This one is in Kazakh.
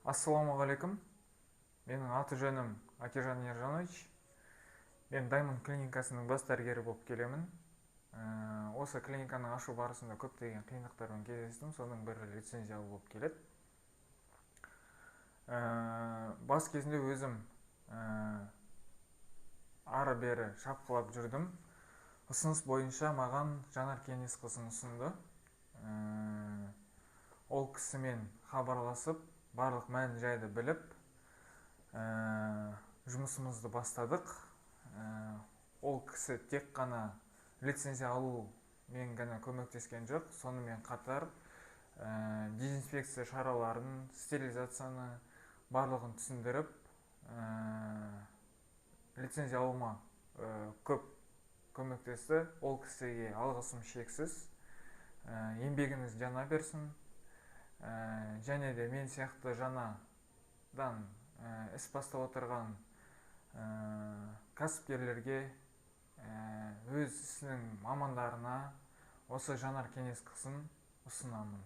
Ассалаумағалейкум. Менің аты жөнім Акежан Ержанович. Мен Даймонд клиникасының бас дәрігері болып келемін. Осы клиниканың ашу барысында көптеген қиындықтармен кездестім. Соның бірі лицензия алу болып келеді. Бас кезінде өзім ары бері шапқылап жүрдім. Ұсыныс бойынша маған Жанар Кеңес қызын ұсынды. Ол кісімен хабарласып, барлық мән жайды біліп, жұмысымызды бастадық. Ол кісі тек қана лицензия алу мен ғана көмектескен жоқ, сонымен қатар дезинфекция шараларын, стерилизацияны барлығын түсіндіріп, лицензия алуыма көп көмектесті. Ол кісіге алғысым шексіз. Еңбегіңіз жана берсін. Және де мен сияқты жаңадан іс бастап отырған кәсіпкерлерге, өз ісінің мамандарына осы Жанар Кеңес қызын ұсынамын.